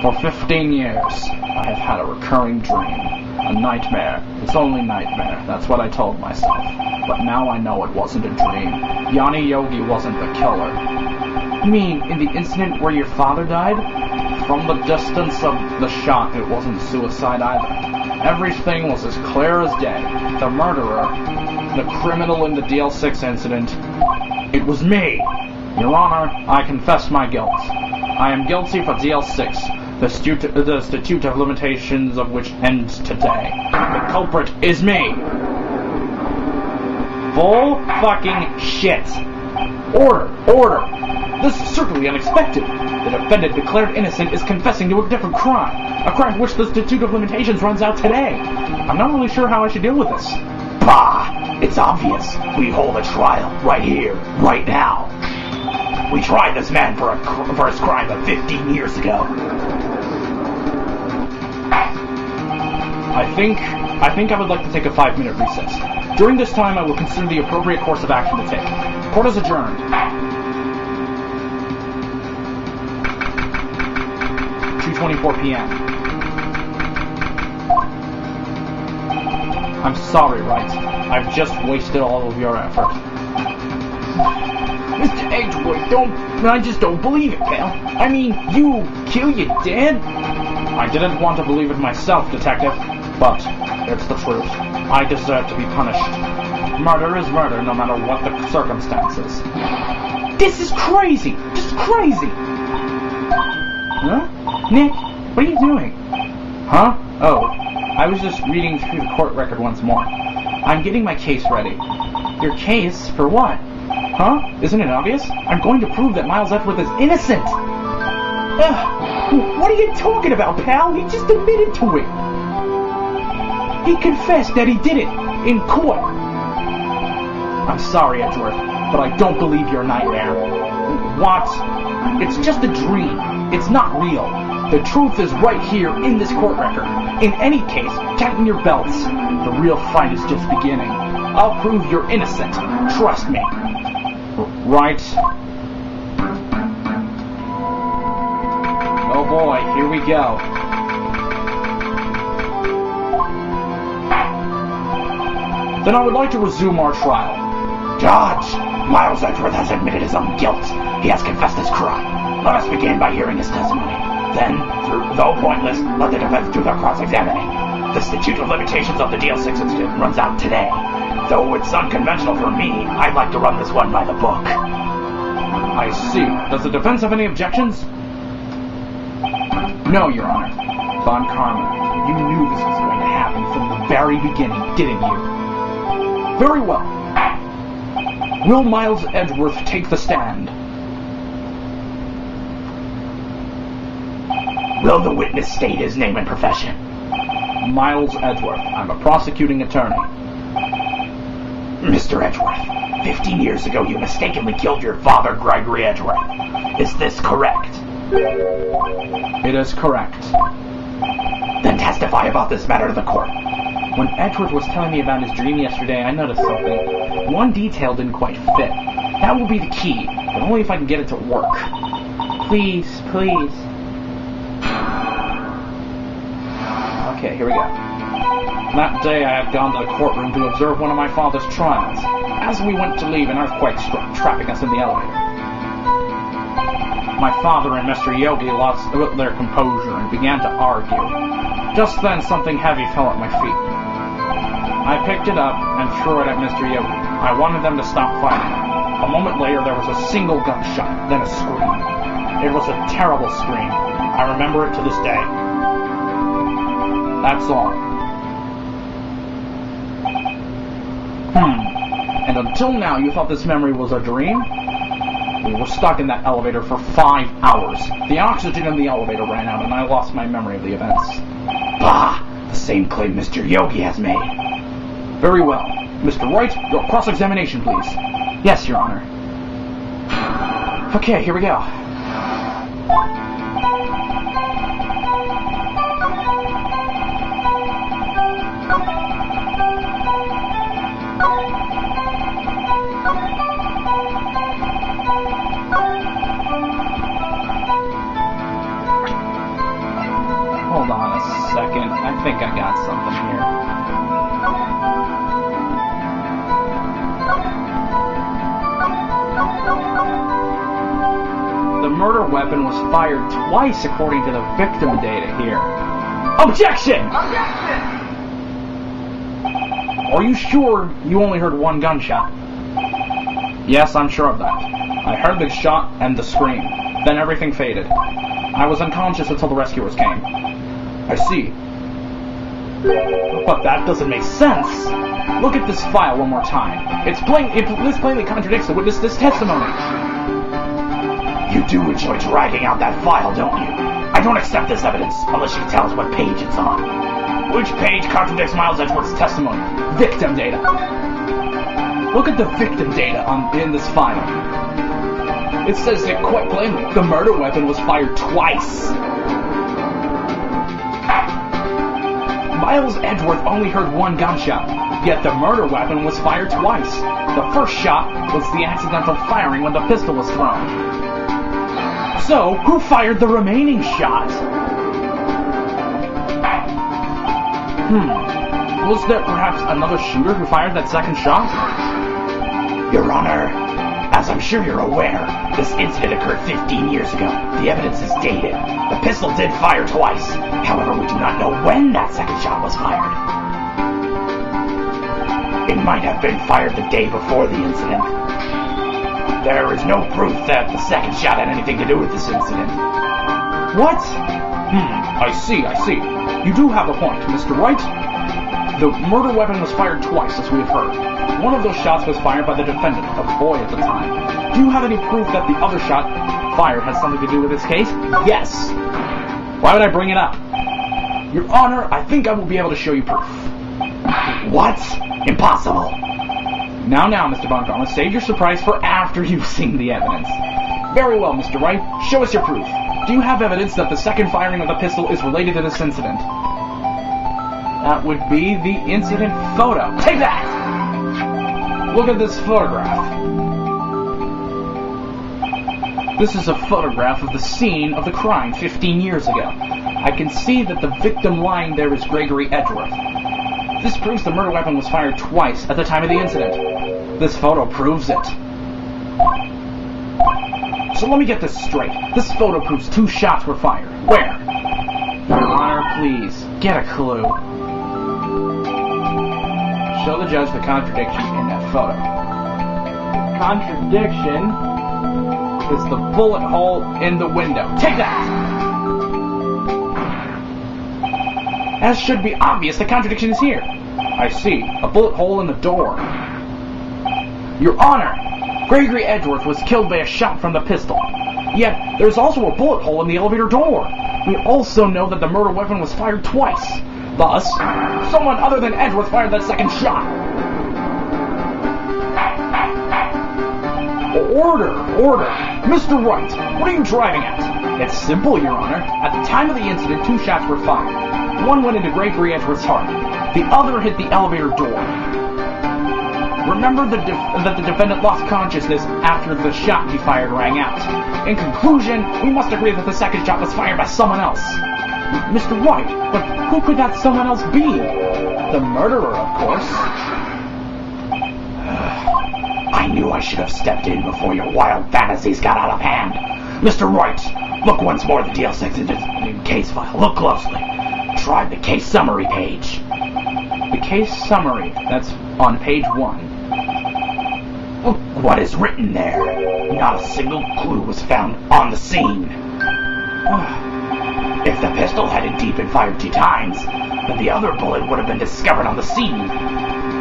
For 15 years, I have had a recurring dream. A nightmare. It's only nightmare. That's what I told myself. But now I know it wasn't a dream. Yanni Yogi wasn't the killer. You mean, in the incident where your father died? From the distance of the shot, it wasn't suicide either. Everything was as clear as day. The murderer, the criminal in the DL6 incident, it was me. Your Honor, I confess my guilt. I am guilty for DL6, the statute of limitations of which ends today. The culprit is me. Bull fucking shit. Order, order. This is certainly unexpected. The defendant declared innocent is confessing to a different crime. A crime for which the statute of limitations runs out today. I'm not really sure how I should deal with this. Bah! It's obvious. We hold a trial right here, right now. We tried this man for his crime of 15 years ago. I think I would like to take a 5-minute recess. During this time, I will consider the appropriate course of action to take. Court is adjourned. 2:24 p.m. I'm sorry, Wright. I've just wasted all of your effort. Mr. Edgeworth, I just don't believe it, pal. I mean, you kill your dad? I didn't want to believe it myself, Detective, but it's the truth. I deserve to be punished. Murder is murder, no matter what the circumstances. This is crazy! Just crazy! Huh? Nick, what are you doing? Huh? Oh, I was just reading through the court record once more. I'm getting my case ready. Your case? For what? Huh? Isn't it obvious? I'm going to prove that Miles Edgeworth is innocent! What are you talking about, pal? He just admitted to it! He confessed that he did it in court! I'm sorry, Edgeworth, but I don't believe your nightmare. What? It's just a dream. It's not real. The truth is right here in this court record. In any case, tighten your belts. The real fight is just beginning. I'll prove you're innocent. Trust me. Right? Oh boy, here we go. Then I would like to resume our trial. Judge, Miles Edgeworth has admitted his own guilt. He has confessed his crime. Let us begin by hearing his testimony. Then, though pointless, let the defense do their cross-examining. The statute of limitations of the DL6 incident runs out today. Though it's unconventional for me, I'd like to run this one by the book. I see. Does the defense have any objections? No, Your Honor. Von Karma, you knew this was going to happen from the very beginning, didn't you? Very well. Will Miles Edgeworth take the stand? Will the witness state his name and profession? Miles Edgeworth. I'm a prosecuting attorney. Mr. Edgeworth, 15 years ago you mistakenly killed your father, Gregory Edgeworth. Is this correct? It is correct. Then testify about this matter to the court. When Edgeworth was telling me about his dream yesterday, I noticed something. One detail didn't quite fit. That will be the key, but only if I can get it to work. Please, please. Okay, here we go. That day I had gone to the courtroom to observe one of my father's trials. As we went to leave, an earthquake struck, trapping us in the elevator. My father and Mr. Yogi lost their composure and began to argue. Just then, something heavy fell at my feet. I picked it up and threw it at Mr. Yogi. I wanted them to stop fighting. A moment later, there was a single gunshot, then a scream. It was a terrible scream. I remember it to this day. That's all. And until now, you thought this memory was a dream? We were stuck in that elevator for 5 hours. The oxygen in the elevator ran out, and I lost my memory of the events. Bah! The same claim Mr. Yogi has made. Very well. Mr. Wright, your cross-examination, please. Yes, Your Honor. Okay, here we go. think I got something here. The murder weapon was fired twice according to the victim data here. Objection! Objection! Are you sure you only heard one gunshot? Yes, I'm sure of that. I heard the shot and the scream. Then everything faded. I was unconscious until the rescuers came. I see. But that doesn't make sense. Look at this file one more time. This plainly contradicts the witness's testimony. You do enjoy dragging out that file, don't you? I don't accept this evidence unless you tell us what page it's on. Which page contradicts Miles Edgeworth's testimony? Victim data. Look at the victim data in this file. It says it quite plainly. The murder weapon was fired twice. Miles Edgeworth only heard one gunshot, yet the murder weapon was fired twice. The first shot was the accidental firing when the pistol was thrown. So, who fired the remaining shot? Was there perhaps another shooter who fired that second shot? Your Honor, as I'm sure you're aware, this incident occurred 15 years ago. The evidence is dated. The pistol did fire twice. However, we do not know when that second shot was fired. It might have been fired the day before the incident. There is no proof that the second shot had anything to do with this incident. What? I see. You do have a point, Mr. Wright. The murder weapon was fired twice, as we have heard. One of those shots was fired by the defendant, a boy at the time. Do you have any proof that the other shot fired has something to do with this case? Yes. Why would I bring it up? Your Honor, I think I will be able to show you proof. What? Impossible. Now, Mr. Von Garland, save your surprise for after you've seen the evidence. Very well, Mr. Wright. Show us your proof. Do you have evidence that the second firing of the pistol is related to this incident? That would be the incident photo. Take that! Look at this photograph. This is a photograph of the scene of the crime 15 years ago. I can see that the victim lying there is Gregory Edgeworth. This proves the murder weapon was fired twice at the time of the incident. This photo proves it. So let me get this straight. This photo proves 2 shots were fired. Where? Your Honor, please, get a clue. Show the judge the contradiction in that photo. The contradiction is the bullet hole in the window. Take that! As should be obvious, the contradiction is here. I see. A bullet hole in the door. Your Honor, Gregory Edgeworth was killed by a shot from the pistol. Yet, there's also a bullet hole in the elevator door. We also know that the murder weapon was fired twice. Thus, someone other than Edgeworth fired that second shot. Order! Mr. Wright, what are you driving at? It's simple, Your Honor. At the time of the incident, 2 shots were fired. One went into Gregory Edgeworth's heart. The other hit the elevator door. Remember that the defendant lost consciousness after the shot he fired rang out. In conclusion, we must agree that the second shot was fired by someone else. Mr. Wright, but who could that someone else be? The murderer, of course. I knew I should have stepped in before your wild fantasies got out of hand. Mr. Wright, look once more at the DL6 case file. Look closely. Try the case summary page. The case summary, that's on page 1. Look what is written there. Not a single clue was found on the scene. If the pistol had deep and fired 2 times, then the other bullet would have been discovered on the scene.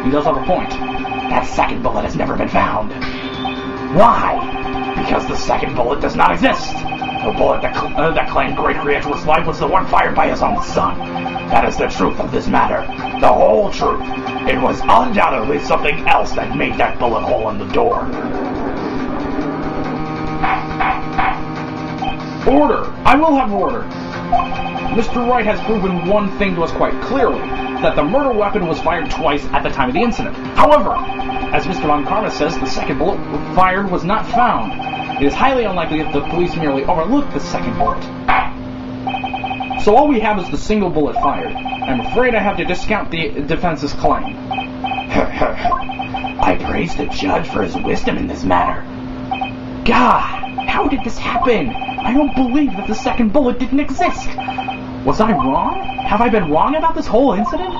He does have a point. That second bullet has never been found. Why? Because the second bullet does not exist. The bullet that claimed Gregory Edgeworth's life was the one fired by his own son. That is the truth of this matter. The whole truth. It was undoubtedly something else that made that bullet hole in the door. Order! I will have order. Mr. Wright has proven one thing to us quite clearly, that the murder weapon was fired twice at the time of the incident. However, as Mr. Von Karma says, the second bullet fired was not found. It is highly unlikely that the police merely overlooked the second bullet. So all we have is the single bullet fired. I'm afraid I have to discount the defense's claim. I praise the judge for his wisdom in this matter. God, how did this happen? I don't believe that the second bullet didn't exist. Was I wrong? Have I been wrong about this whole incident?